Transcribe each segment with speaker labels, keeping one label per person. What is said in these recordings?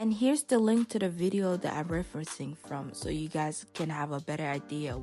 Speaker 1: And here's the link to the video that I'm referencing from so you guys can have a better idea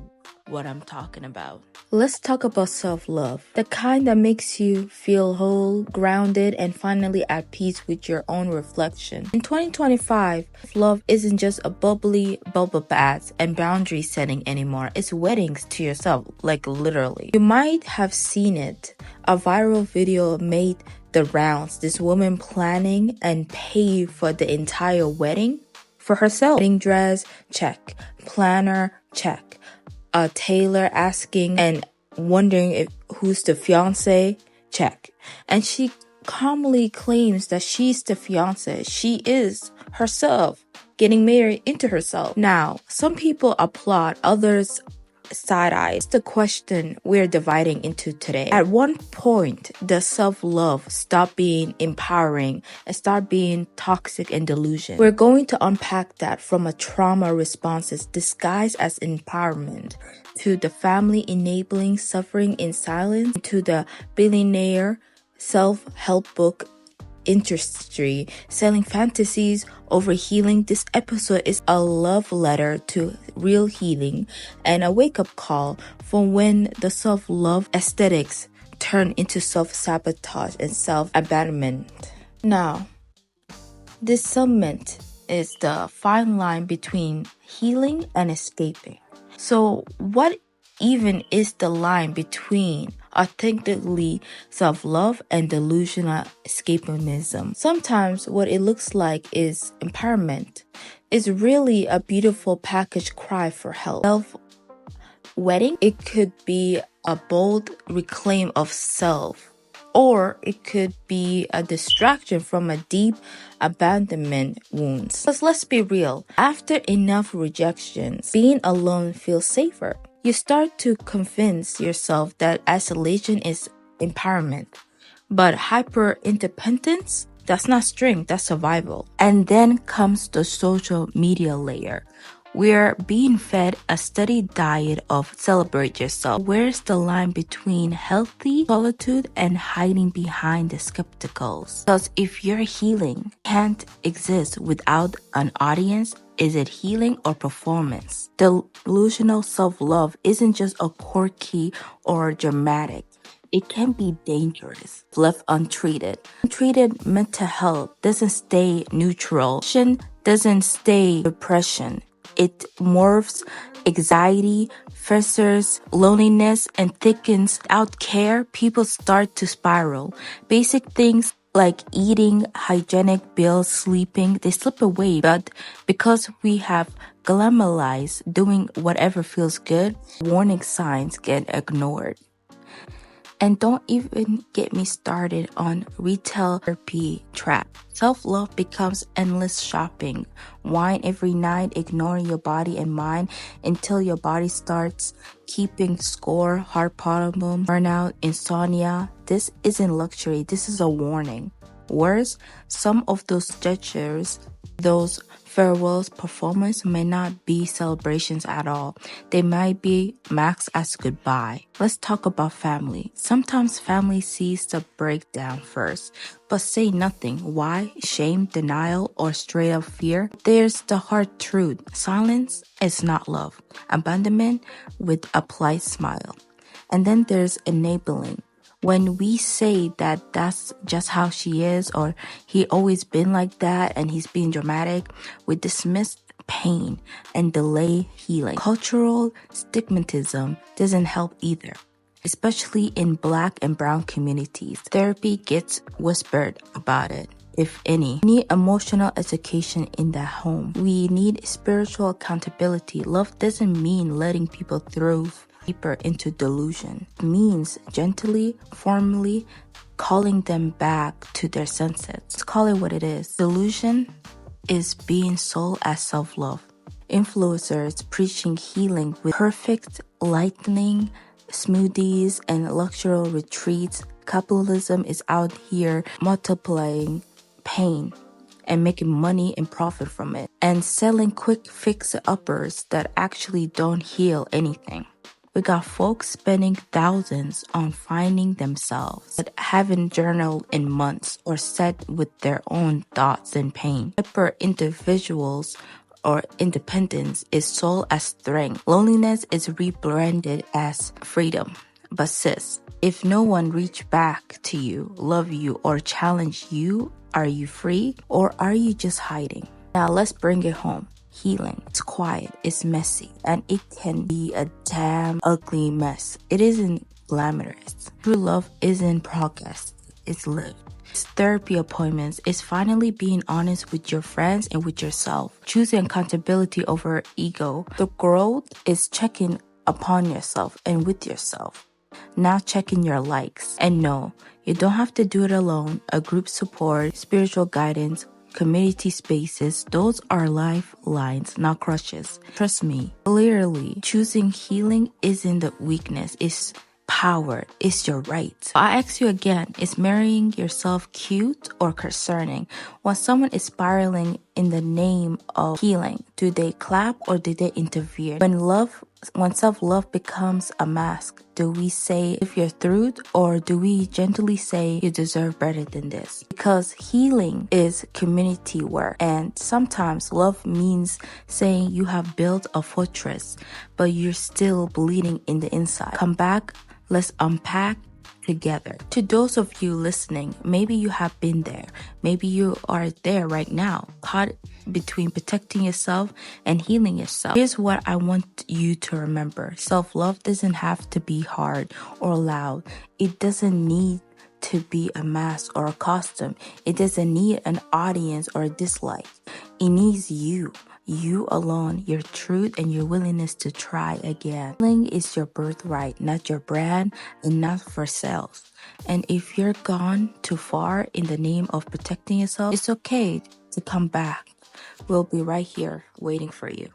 Speaker 1: what I'm talking about. Let's talk about self-love, the kind that makes you feel whole, grounded, and finally at peace with your own reflection. In 2025, love isn't just a bubbly bubble baths and boundary setting anymore. It's weddings to yourself, like literally. You might have seen it. A viral video made the rounds. This woman planning and pay for the entire wedding for herself. Wedding dress, check. Planner, check. A tailor asking and wondering who's the fiance, check. And she calmly claims that she's the fiance. She is herself, getting married into herself. Now, some people applaud, others side-eye. It's the question we're dividing into today. At one point, does self-love stop being empowering and start being toxic and delusion? We're going to unpack that from a trauma responses disguised as empowerment to the family enabling suffering in silence to the billionaire self-help book industry selling fantasies over healing. This episode is a love letter to real healing and a wake-up call for when the self-love aesthetics turn into self-sabotage and self-abandonment. Now, this segment is the fine line between healing and escaping. So what even is the line between authentically self-love and delusional escapism? Sometimes what it looks like is empowerment. It's really a beautiful package cry for help. Self-wedding, it could be a bold reclaim of self, or it could be a distraction from a deep abandonment wounds. Because let's be real, after enough rejections, being alone feels safer. You start to convince yourself that isolation is empowerment, but hyper-independence, that's not strength, that's survival. And then comes the social media layer. We're being fed a steady diet of celebrate yourself. Where's the line between healthy solitude and hiding behind the skepticals? Because if your healing can't exist without an audience, is it healing or performance? Delusional self-love isn't just a quirky or dramatic. It can be dangerous if left untreated. Untreated mental health doesn't stay neutral. Depression doesn't stay depression. It morphs anxiety, festers loneliness, and thickens. Without care, people start to spiral. Basic things like eating, hygienic bills, sleeping, they slip away. But because we have glamorized doing whatever feels good, warning signs get ignored. And don't even get me started on retail therapy trap. Self-love becomes endless shopping. Wine every night, ignoring your body and mind until your body starts keeping score, heart problem, burnout, insomnia. This isn't luxury, this is a warning. Worse, some of those gestures, those farewells performance may not be celebrations at all. They might be maxed as goodbye. Let's talk about family. Sometimes family sees the breakdown first, but say nothing. Why? Shame, denial, or straight up fear? There's the hard truth. Silence is not love. Abandonment with a polite smile. And then there's enabling. When we say that that's just how she is or he always been like that and he's being dramatic, we dismiss pain and delay healing. Cultural stigmatism doesn't help either, especially in Black and brown communities. Therapy gets whispered about it, if any. We need emotional education in the home. We need spiritual accountability. Love doesn't mean letting people through deeper into delusion. It means gently, formally calling them back to their senses. Let's call it what it is. Delusion is being sold as self-love. Influencers preaching healing with perfect lightning, smoothies, and luxury retreats. Capitalism is out here multiplying pain and making money and profit from it, and selling quick fix-uppers that actually don't heal anything. We got folks spending thousands on finding themselves, but haven't journaled in months or sat with their own thoughts and pain. Hyper individuals or independence is sold as strength. Loneliness is rebranded as freedom. But sis, if no one reached back to you, love you, or challenge you, are you free or are you just hiding? Now let's bring it home. Healing. It's quiet, it's messy, and it can be a damn ugly mess. It isn't glamorous. True love isn't progress, it's lived. It's therapy appointments. It's finally being honest with your friends and with yourself. Choosing accountability over ego. The growth is checking upon yourself and with yourself. Now checking your likes. And no, you don't have to do it alone. A group support, spiritual guidance, community spaces, those are lifelines, not crutches. Trust me, clearly, choosing healing isn't a weakness, it's power, it's your right. I ask you again, is marrying yourself cute or concerning? When someone is spiraling in the name of healing, do they clap or do they interfere? When self-love becomes a mask, do we say if you're through or do we gently say you deserve better than this? Because healing is community work, and sometimes love means saying you have built a fortress, but you're still bleeding in the inside. Come back, let's unpack together. To those of you listening, maybe you have been there. Maybe you are there right now, caught between protecting yourself and healing yourself. Here's what I want you to remember. Self-love doesn't have to be hard or loud. It doesn't need to be a mask or a costume. It doesn't need an audience or a dislike. It needs you. You alone, your truth, and your willingness to try again. Healing is your birthright, not your brand, and not for sales. And if you're gone too far in the name of protecting yourself, it's okay to come back. We'll be right here waiting for you.